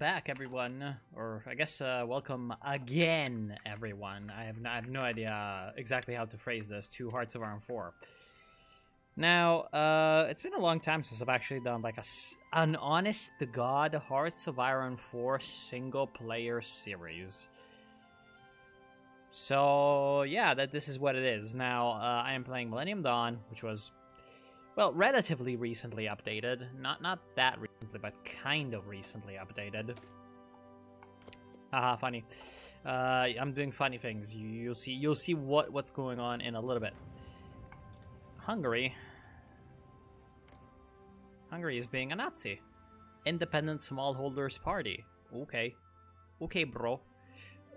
back, everyone, or I guess welcome again, everyone. I have no idea exactly how to phrase this to Hearts of Iron 4. Now, it's been a long time since I've actually done like an honest-to-God Hearts of Iron 4 single-player series. So, yeah, this is what it is. Now, I am playing Millennium Dawn, which was, well, relatively recently updated. Not that recently, but kind of recently updated. Haha, funny. I'm doing funny things. You'll see what's going on in a little bit. Hungary is being a Nazi. Independent Smallholders Party. Okay, bro.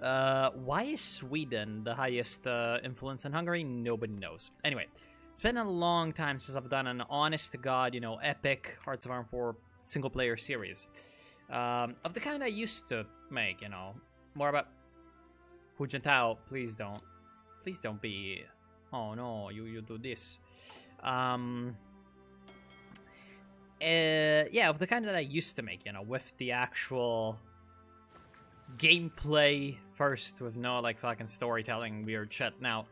Why is Sweden the highest influence in Hungary? Nobody knows. Anyway, it's been a long time since I've done an honest-to-God, you know, epic Hearts of Iron 4 single-player series. Of the kind I used to make, you know. More about... Hu Jintao, please don't be... Oh no, you do this. Yeah, of the kind that I used to make, you know, with the actual gameplay first, with no like fucking storytelling weird shit. Now,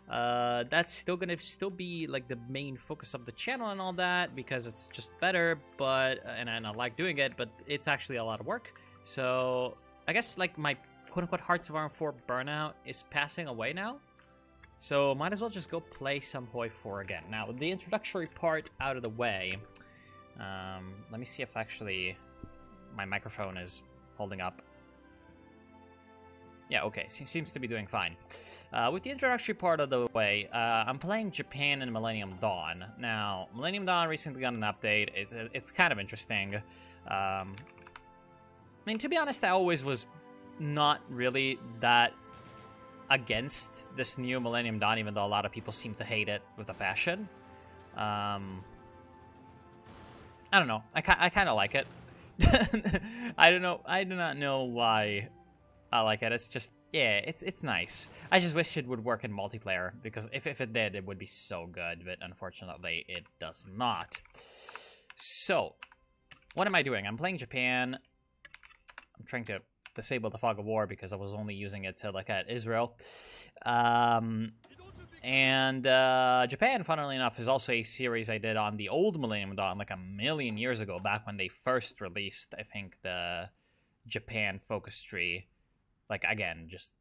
that's still gonna be like the main focus of the channel and all that, because it's just better, but and I like doing it, but it's actually a lot of work. So I guess like my quote-unquote Hearts of Iron 4 burnout is passing away now. So might as well just go play some HoI4 again. Now, with the introductory part out of the way, let me see if actually my microphone is holding up. Yeah, okay, seems to be doing fine. With the introductory part of the way, I'm playing Japan in Millennium Dawn. Now, Millennium Dawn recently got an update. It's kind of interesting. I mean, to be honest, I always was not really that against this new Millennium Dawn, even though a lot of people seem to hate it with a passion. I don't know. I kind of like it. I don't know. I do not know why I like it. It's just, yeah, it's nice. I just wish it would work in multiplayer, because if it did, it would be so good, but unfortunately it does not. So, what am I doing? I'm playing Japan. I'm trying to disable the Fog of War because I was only using it to look at Israel. Japan, funnily enough, is also a series I did on the old Millennium Dawn like a million years ago, back when they first released, I think, the Japan focus tree. Like, again, just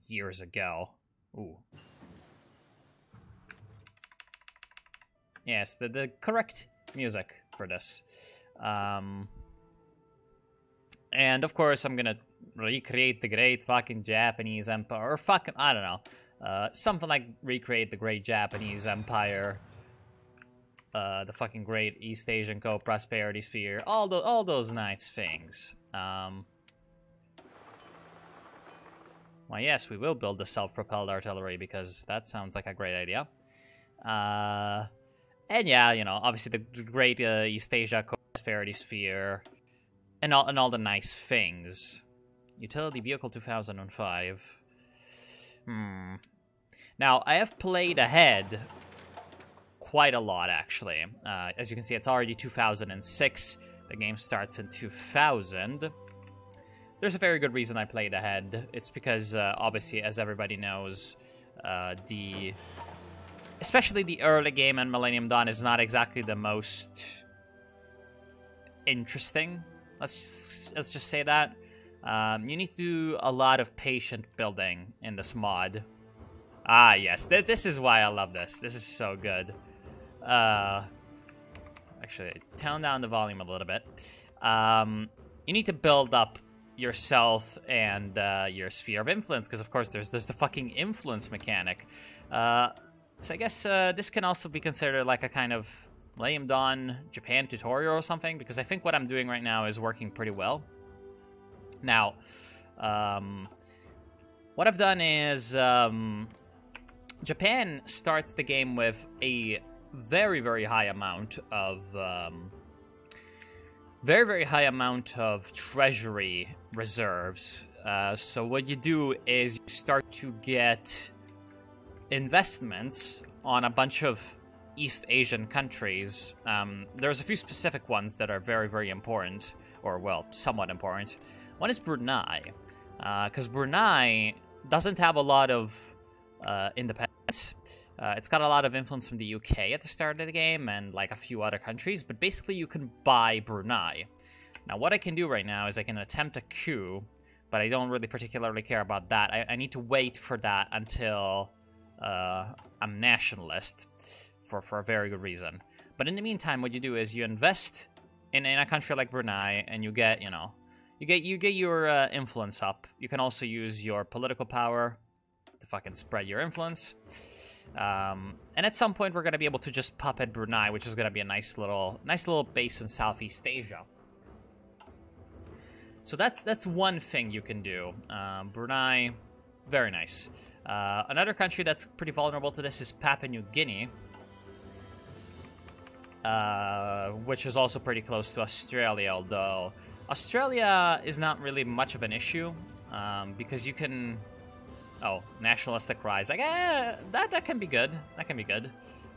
years ago. Ooh. Yes, the correct music for this. And, of course, I'm gonna recreate the great fucking Japanese empire. Or fucking, I don't know. Something like recreate the great Japanese empire. The fucking great East Asian co-prosperity sphere. All those nice things. Well, yes, we will build the self-propelled artillery, because that sounds like a great idea. And yeah, you know, obviously the great East Asia co-prosperity sphere. And all the nice things. Utility Vehicle 2005. Now, I have played ahead quite a lot, actually. As you can see, it's already 2006. The game starts in 2000. There's a very good reason I played ahead. It's because, obviously, as everybody knows, especially the early game in Millennium Dawn is not exactly the most interesting. Let's just say that. You need to do a lot of patient building in this mod. Ah, yes. This is why I love this. This is so good. Actually, tone down the volume a little bit. You need to build up yourself and your sphere of influence, because, of course, there's the fucking influence mechanic. So I guess this can also be considered like a kind of Millennium Dawn Japan tutorial or something, because I think what I'm doing right now is working pretty well. Now, what I've done is Japan starts the game with a very, very high amount of treasury reserves. So what you do is you start to get investments on a bunch of East Asian countries, there's a few specific ones that are very, very important, or, well, somewhat important. One is Brunei, because Brunei doesn't have a lot of independence. It's got a lot of influence from the UK at the start of the game and like a few other countries, but basically you can buy Brunei. Now what I can do right now is I can attempt a coup, but I don't really particularly care about that. I need to wait for that until I'm nationalist for a very good reason. But in the meantime, what you do is you invest in a country like Brunei, and you get, you know, you get your influence up. You can also use your political power to fucking spread your influence. And at some point, we're gonna be able to just puppet Brunei, which is gonna be a nice little base in Southeast Asia. So that's one thing you can do. Brunei, very nice. Another country that's pretty vulnerable to this is Papua New Guinea, which is also pretty close to Australia, although Australia is not really much of an issue, because you can... Oh, nationalistic rise. Like, that can be good. That can be good.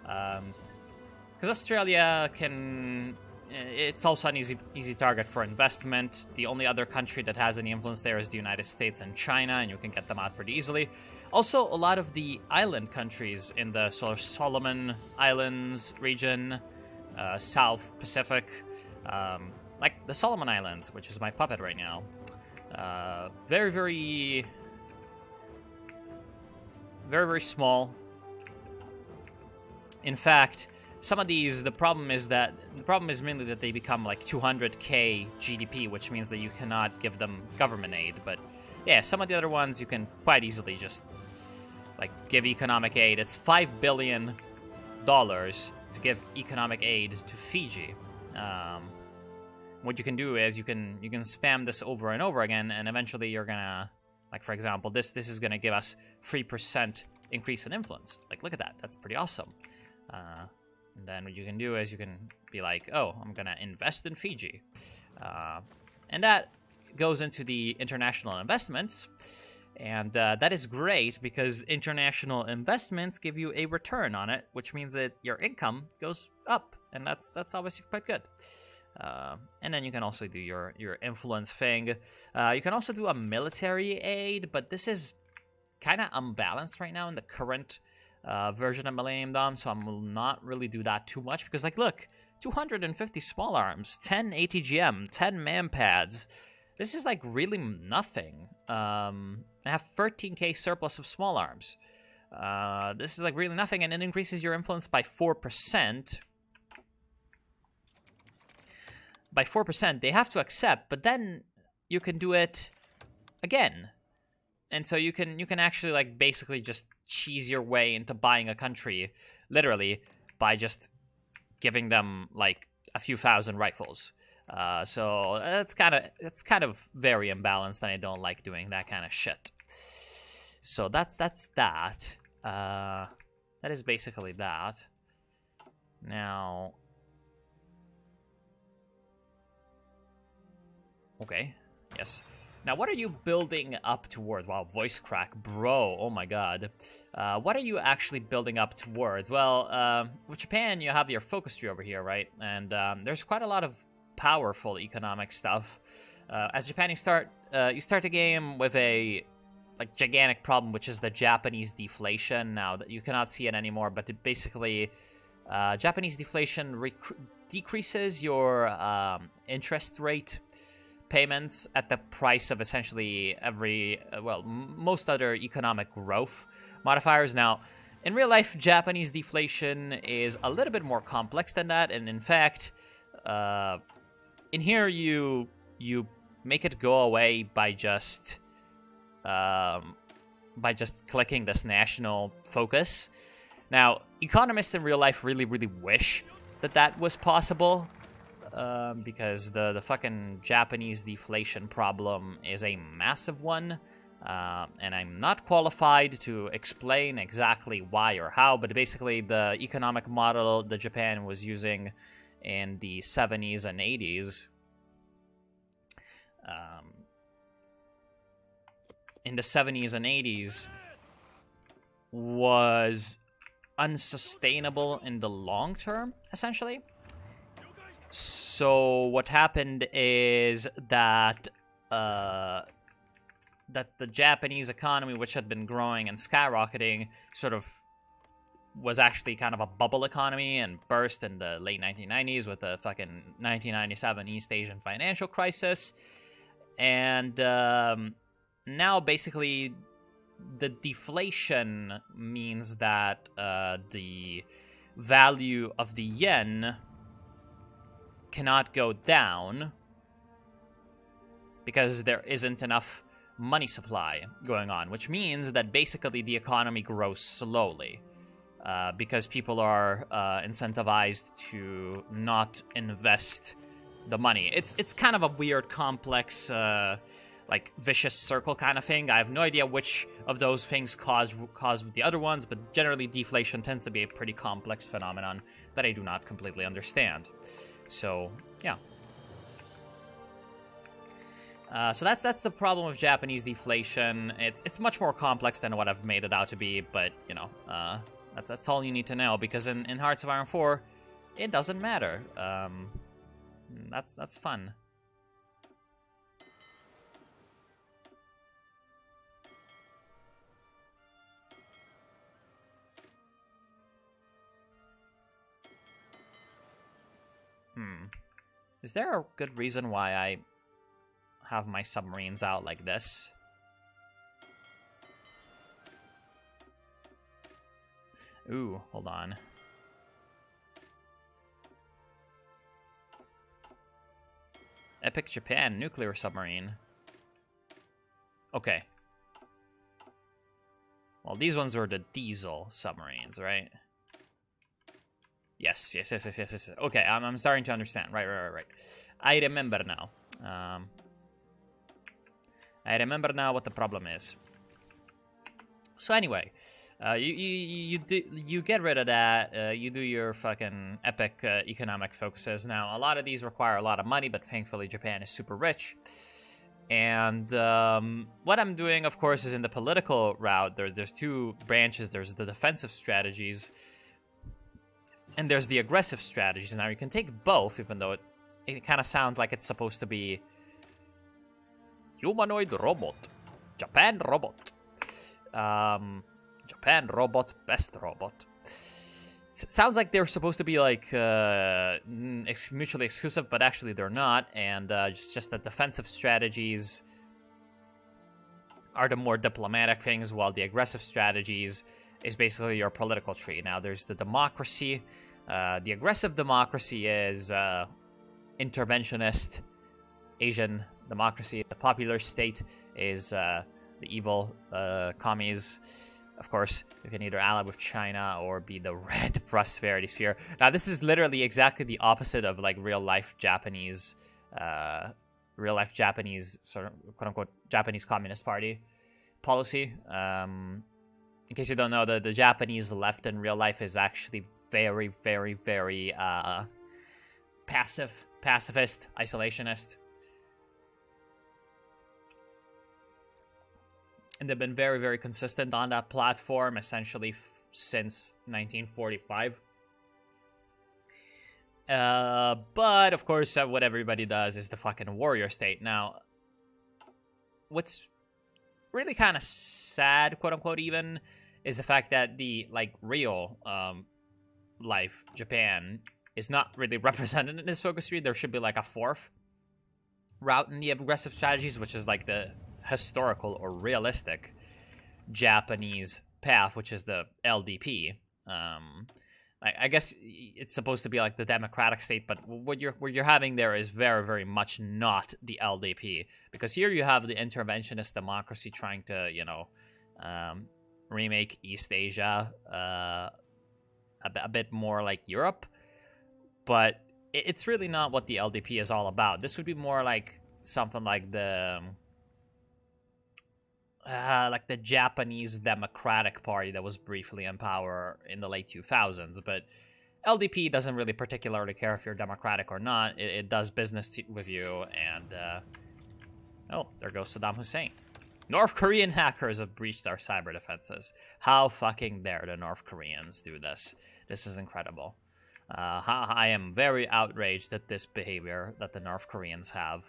Because Australia can... It's also an easy target for investment. The only other country that has any influence there is the United States and China, and you can get them out pretty easily. Also, a lot of the island countries in the sort of Solomon Islands region, South Pacific, like the Solomon Islands, which is my puppet right now. Very, very small. In fact, some of these, the problem is mainly that they become like 200k GDP, which means that you cannot give them government aid. But yeah, some of the other ones you can quite easily just like give economic aid. It's $5 billion to give economic aid to Fiji. What you can do is you can spam this over and over again, and eventually you're gonna, like, for example, this is gonna give us 3% increase in influence. Like, look at that. That's pretty awesome. And then what you can do is you can be like, oh, I'm gonna invest in Fiji. And that goes into the international investments. And that is great because international investments give you a return on it, which means that your income goes up. And that's obviously quite good. And then you can also do your influence thing. You can also do a military aid, but this is kind of unbalanced right now in the current version of Millennium Dom, so I will not really do that too much, because, like, look, 250 small arms, 10 ATGM, 10 man pads. This is, like, really nothing. I have 13k surplus of small arms. This is, like, really nothing, and it increases your influence by 4%. By 4%, they have to accept, but then you can do it again. And so you can actually, like, basically just cheese your way into buying a country, literally, by just giving them, like, a few thousand rifles. So it's kind of very imbalanced, and I don't like doing that kind of shit. So that's that. That is basically that. Now, okay, yes. Now, what are you building up towards? Wow, voice crack, bro. Oh my god. What are you actually building up towards? Well, with Japan, you have your focus tree over here, right? And there's quite a lot of powerful economic stuff. As Japan, you start the game with a gigantic problem, which is the Japanese deflation. Now, you cannot see it anymore, but it basically, Japanese deflation decreases your interest rate payments at the price of essentially most other economic growth modifiers. Now, in real life, Japanese deflation is a little bit more complex than that, and in fact, in here you make it go away by just clicking this national focus. Now, economists in real life really wish that was possible. Because the fucking Japanese deflation problem is a massive one, and I'm not qualified to explain exactly why or how, but basically the economic model that Japan was using in the 70s and 80s, was unsustainable in the long term, essentially. So what happened is that the Japanese economy, which had been growing and skyrocketing, sort of was actually kind of a bubble economy and burst in the late 1990s with the fucking 1997 East Asian financial crisis. And now basically the deflation means that the value of the yen cannot go down because there isn't enough money supply going on, which means that basically the economy grows slowly because people are incentivized to not invest the money. It's kind of a weird, complex, like vicious circle kind of thing. I have no idea which of those things cause the other ones, but generally deflation tends to be a pretty complex phenomenon that I do not completely understand. So yeah. So that's the problem with Japanese deflation. It's much more complex than what I've made it out to be, but you know, that's all you need to know, because in Hearts of Iron 4, it doesn't matter. That's fun. Is there a good reason why I have my submarines out like this? Ooh, hold on. Epic Japan nuclear submarine. Okay. Well, these ones were the diesel submarines, right? Yes. Okay, I'm starting to understand. Right. I remember now. I remember now what the problem is. So anyway, you get rid of that. You do your fucking epic economic focuses. Now, a lot of these require a lot of money, but thankfully Japan is super rich. And what I'm doing, of course, is in the political route. There's two branches. There's the defensive strategies, and there's the aggressive strategies. Now, you can take both, even though it kind of sounds like it's supposed to be humanoid robot, Japan robot, Japan robot, best robot. It sounds like they're supposed to be like mutually exclusive, but actually they're not. And just the defensive strategies are the more diplomatic things, while the aggressive strategies is basically your political tree. Now, there's the democracy. The aggressive democracy is interventionist Asian democracy. The popular state is the evil commies. Of course, you can either ally with China or be the red prosperity sphere. Now, this is literally exactly the opposite of like real-life Japanese sort of quote-unquote Japanese Communist Party policy. In case you don't know, the Japanese left in real life is actually very pacifist, isolationist. And they've been very consistent on that platform, essentially since 1945. But, of course, what everybody does is the fucking warrior state. Now, what's really kind of sad, quote-unquote even, is the fact that the, like, real life Japan is not really represented in this focus tree. There should be, like, a fourth route in the aggressive strategies, which is, like, the historical or realistic Japanese path, which is the LDP. I guess it's supposed to be like the democratic state, but what you're having there is very much not the LDP, because here you have the interventionist democracy trying to, you know, remake East Asia a bit more like Europe, but it's really not what the LDP is all about. This would be more like something like the Japanese Democratic Party that was briefly in power in the late 2000s. But LDP doesn't really particularly care if you're democratic or not. It does business with you, and oh, there goes Saddam Hussein. North Korean hackers have breached our cyber defenses. How fucking dare the North Koreans do this? This is incredible. I am very outraged at this behavior that the North Koreans have.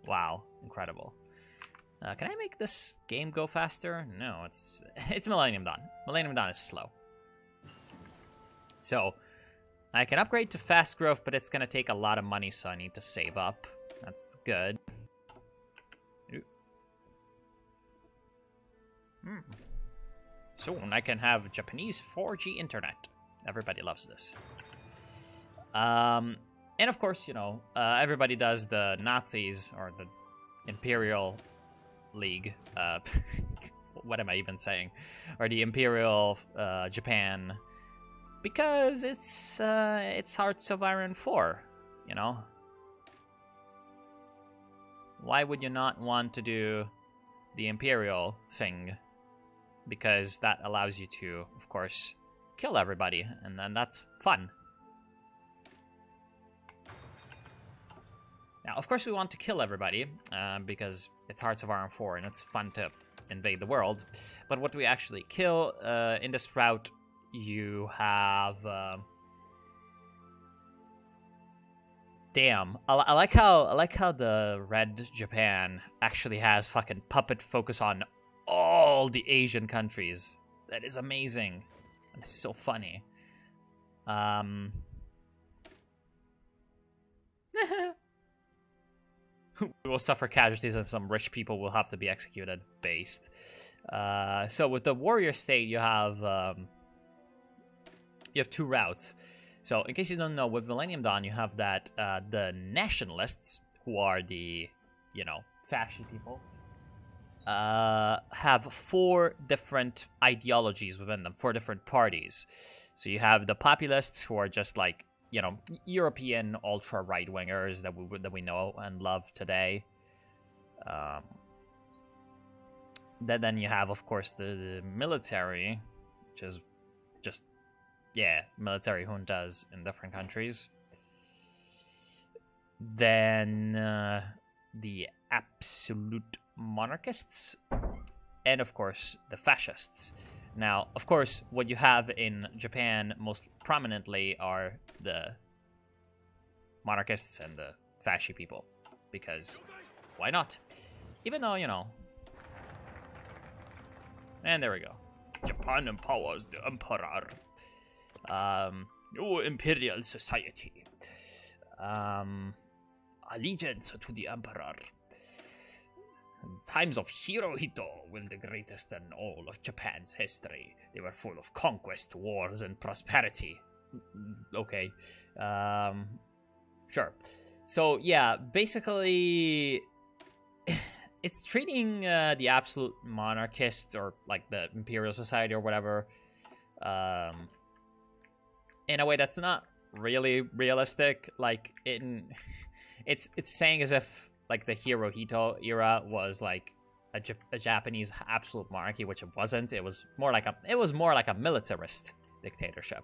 Wow, incredible. Can I make this game go faster? No, it's Millennium Dawn. Millennium Dawn is slow. So, I can upgrade to fast growth, but it's gonna take a lot of money, so I need to save up. That's good. Soon I can have Japanese 4G internet. Everybody loves this. And of course, you know, everybody does the Nazis or the Imperial League. What am I even saying? Or the Imperial Japan. Because it's Hearts of Iron 4, you know? Why would you not want to do the Imperial thing? Because that allows you to, of course, kill everybody, and then that's fun. Now, of course, we want to kill everybody, because it's Hearts of Iron 4, and it's fun to invade the world. But what do we actually kill? In this route, you have... Damn, I like how the Red Japan actually has fucking puppet focus on all the Asian countries. That is amazing. It's so funny. We will suffer casualties and some rich people will have to be executed based. So with the warrior state, you have two routes. So in case you don't know, with Millennium Dawn, you have that the nationalists, who are the, you know, fascist people, have 4 different ideologies within them, 4 different parties. So you have the populists, who are just like, you know, European ultra right-wingers that we know and love today. Then you have, of course, the military, which is just, yeah, military juntas in different countries. Then the absolute monarchists, and of course the fascists. Now, of course, what you have in Japan most prominently are the monarchists and the fascist people, because why not? Even though, you know, and there we go. Japan empowers the emperor. Oh, imperial society. Allegiance to the emperor. Times of Hirohito were the greatest in all of Japan's history. They were full of conquest, wars, and prosperity. Okay. Sure. So, yeah, basically, it's treating the absolute monarchists, or like the imperial society or whatever, in a way that's not really realistic. Like, it's saying as if like the Hirohito era was like a Japanese absolute monarchy, which it wasn't. It was more like a militarist dictatorship.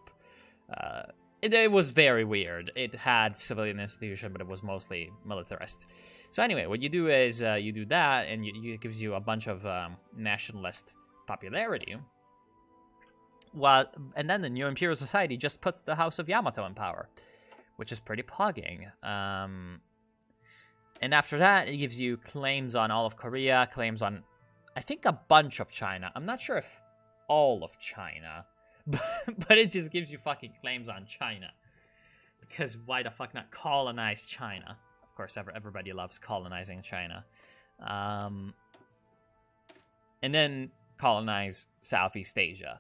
It was very weird. It had civilian institution, but it was mostly militarist. So anyway, what you do is you do that, and it gives you a bunch of nationalist popularity. And then the new imperial society just puts the House of Yamato in power, which is pretty pogging. And after that, it gives you claims on all of Korea, claims on, I think, a bunch of China. I'm not sure if all of China, but it just gives you fucking claims on China. Because why the fuck not colonize China? Of course, everybody loves colonizing China. And then colonize Southeast Asia,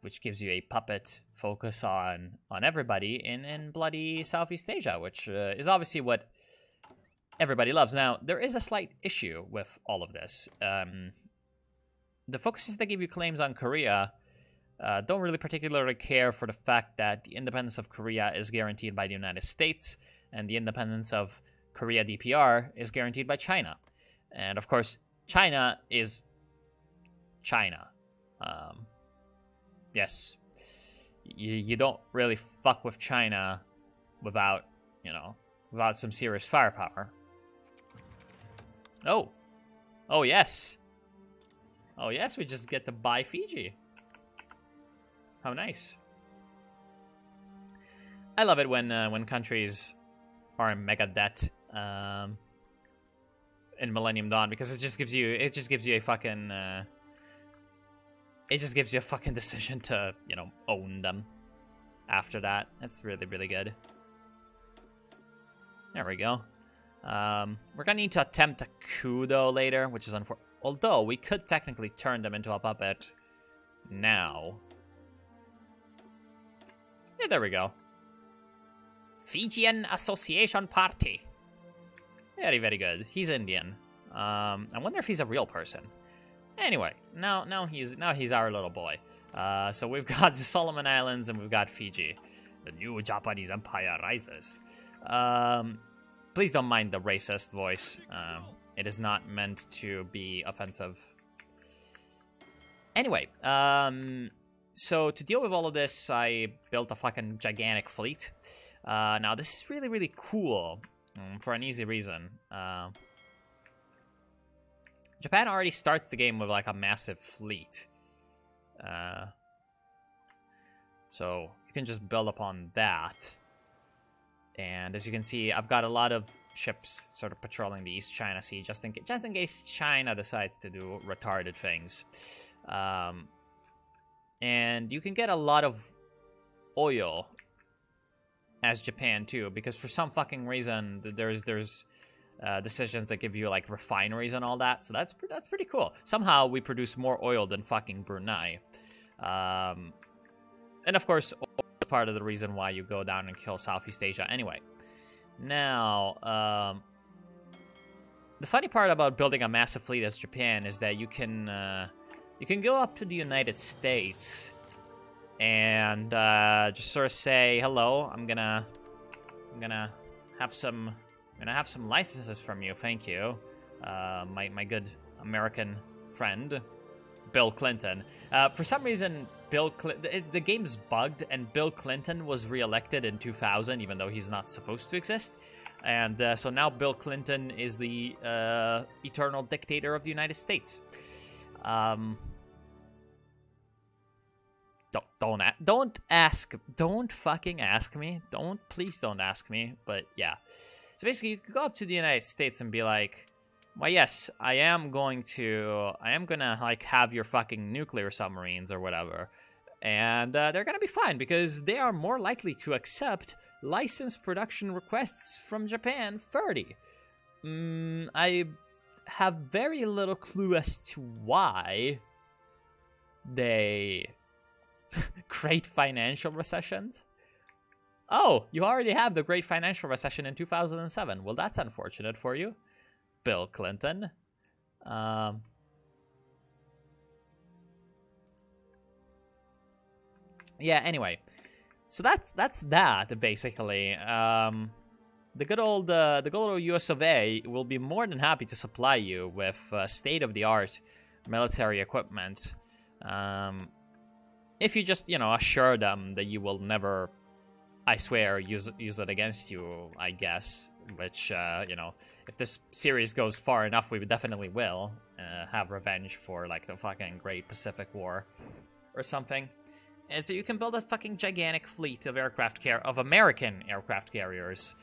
which gives you a puppet focus on everybody in bloody Southeast Asia, which is obviously what everybody loves. Now, there is a slight issue with all of this. The focuses that give you claims on Korea don't really particularly care for the fact that the independence of Korea is guaranteed by the United States, and the independence of Korea DPR is guaranteed by China. And of course, China is China. Yes, you don't really fuck with China without, you know, without some serious firepower. Oh yes, Oh yes, we just get to buy Fiji. How nice. I love it when countries are in mega debt in Millennium Dawn, because it just gives you a fucking decision to, you know, own them after that. That's really, really good. There we go. We're gonna need to attempt a coup though later, which is unfortunate. Although we could technically turn them into a puppet now. Yeah, there we go. Fijian Association Party. Very, very good. He's Indian. I wonder if he's a real person. Anyway, now he's our little boy. So we've got the Solomon Islands and we've got Fiji. The new Japanese empire rises. Please don't mind the racist voice. It is not meant to be offensive. Anyway, so to deal with all of this, I built a fucking gigantic fleet. Now this is really, really cool for an easy reason. Japan already starts the game with like a massive fleet. So you can just build upon that. And as you can see, I've got a lot of ships sort of patrolling the East China Sea just in case China decides to do retarded things. And you can get a lot of oil as Japan too, because for some fucking reason there's decisions that give you like refineries and all that. So that's pretty cool. Somehow we produce more oil than fucking Brunei. And of course, oil is part of the reason why you go down and kill Southeast Asia anyway. Now, the funny part about building a massive fleet as Japan is that you can go up to the United States and just sort of say, hello, I'm gonna have some licenses from you, thank you, my good American friend, Bill Clinton. For some reason, the game's bugged, and Bill Clinton was reelected in 2000, even though he's not supposed to exist. And so now Bill Clinton is the eternal dictator of the United States. Don't fucking ask me. Please don't ask me. But yeah. So basically, you could go up to the United States and be like, well, yes, I am gonna like have your fucking nuclear submarines or whatever. And they're gonna be fine because they are more likely to accept licensed production requests from Japan 30. I have very little clue as to why they Great financial recessions? Oh, you already have the Great Financial Recession in 2007. Well, that's unfortunate for you, Bill Clinton. Yeah, anyway. So that's that, basically. The good old US of A will be more than happy to supply you with state-of-the-art military equipment. If you just, assure them that you will never, I swear, use it against you, I guess. Which, if this series goes far enough, we definitely will have revenge for, like, the fucking Great Pacific War or something. And so you can build a fucking gigantic fleet of American aircraft carriers,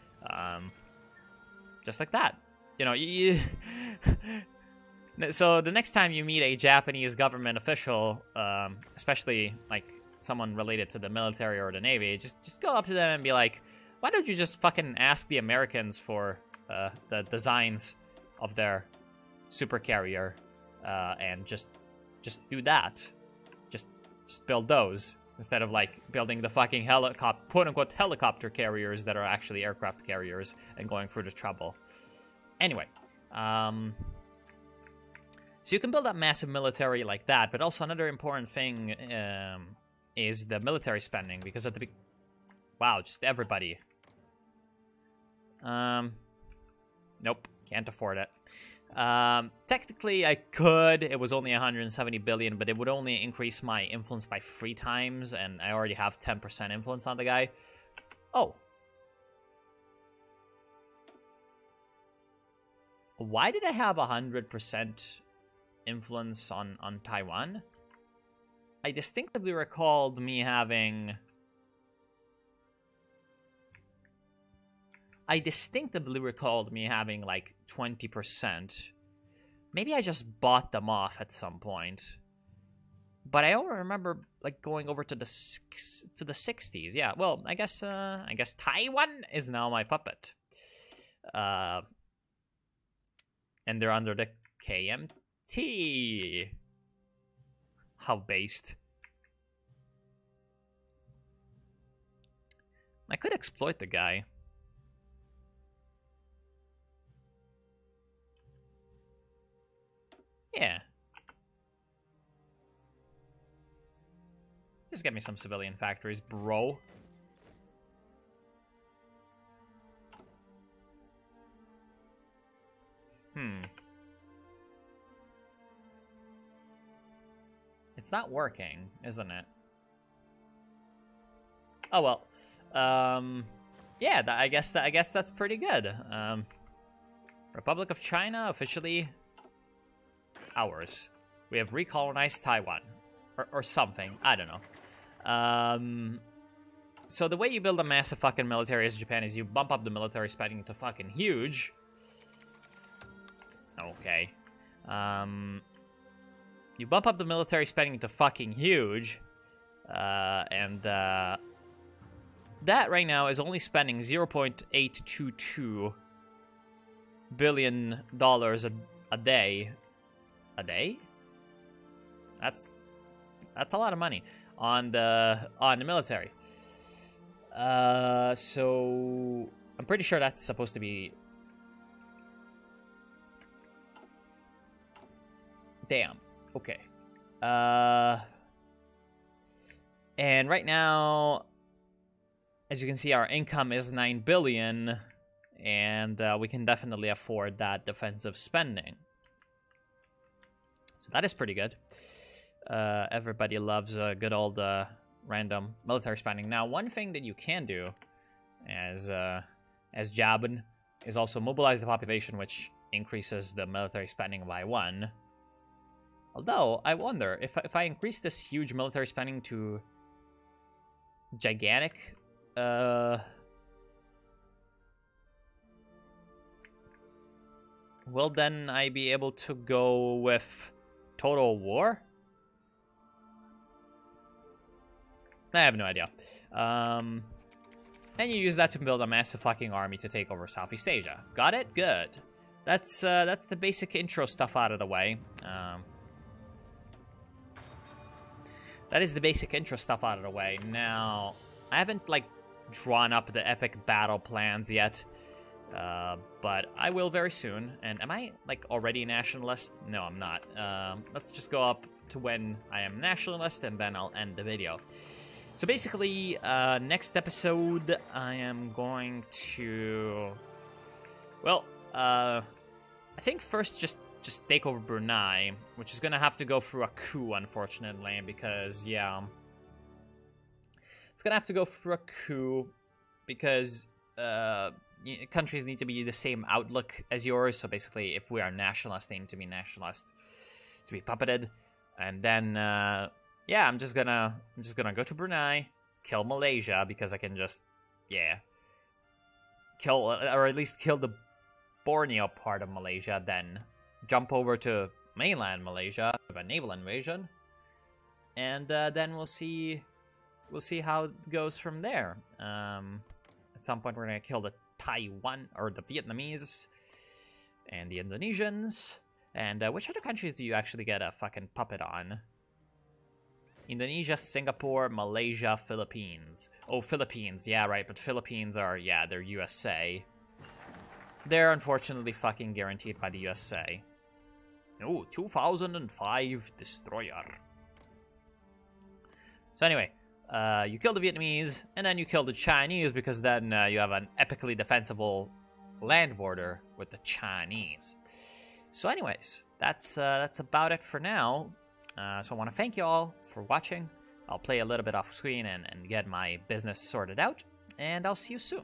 just like that. So the next time you meet a Japanese government official, especially like someone related to the military or the Navy, just go up to them and be like, why don't you just fucking ask the Americans for the designs of their supercarrier, and just do that. Just build those instead of like building the fucking quote-unquote helicopter carriers that are actually aircraft carriers and going through the trouble. Anyway, so you can build up massive military like that, but also another important thing is the military spending, because at the wow, just everybody. Nope, can't afford it. Technically I could. It was only 170 billion, but it would only increase my influence by 3 times, and I already have 10% influence on the guy. Oh. Why did I have 100%? influence on Taiwan. I distinctively recalled me having... like 20%. Maybe I just bought them off at some point. But I don't remember like going over to the 60s. Yeah, well, I guess Taiwan is now my puppet. And they're under the KMT. How based. I could exploit the guy. Yeah. Just get me some civilian factories, bro. It's not working, isn't it? Oh well. Yeah, I guess that's pretty good. Republic of China officially ours. We have recolonized Taiwan, or something. I don't know. So the way you build a massive fucking military as Japan is you bump up the military spending to fucking huge. Okay. You bump up the military spending to fucking huge, and that right now is only spending $0.822 billion a day. A day? That's a lot of money on the military. So I'm pretty sure that's supposed to be. Damn. Okay. And right now, as you can see, our income is 9 billion, and we can definitely afford that defensive spending. So that is pretty good. Everybody loves a good old random military spending. Now, one thing that you can do as Jabun is also mobilize the population, which increases the military spending by 1. Although, I wonder, if I increase this huge military spending to gigantic, will then I be able to go with total war? I have no idea. And you use that to build a massive fucking army to take over Southeast Asia. Got it? Good. That's the basic intro stuff out of the way. That is the basic intro stuff out of the way. Now, I haven't, like, drawn up the epic battle plans yet, but I will very soon. And am I, like, already nationalist? No, I'm not. Let's just go up to when I am nationalist, and then I'll end the video. So basically, next episode, I am going to... well, I think first just take over Brunei, which is gonna have to go through a coup, unfortunately, because, yeah, it's gonna have to go through a coup because countries need to be the same outlook as yours. So basically, if we are nationalist, they need to be nationalist to be puppeted, and then yeah, I'm just gonna go to Brunei, kill Malaysia because I can just, yeah, kill, or at least kill the Borneo part of Malaysia, then jump over to mainland Malaysia with a naval invasion, and then we'll see how it goes from there. At some point, we're gonna kill the Taiwan or the Vietnamese and the Indonesians. And which other countries do you actually get a fucking puppet on? Indonesia, Singapore, Malaysia, Philippines. Oh, Philippines, yeah, right. But Philippines are, yeah, they're USA. They're unfortunately fucking guaranteed by the USA. Oh, 2005 destroyer. So anyway, you kill the Vietnamese, and then you kill the Chinese, because then you have an epically defensible land border with the Chinese. So anyways, that's about it for now. So I want to thank you all for watching. I'll play a little bit off screen and get my business sorted out, and I'll see you soon.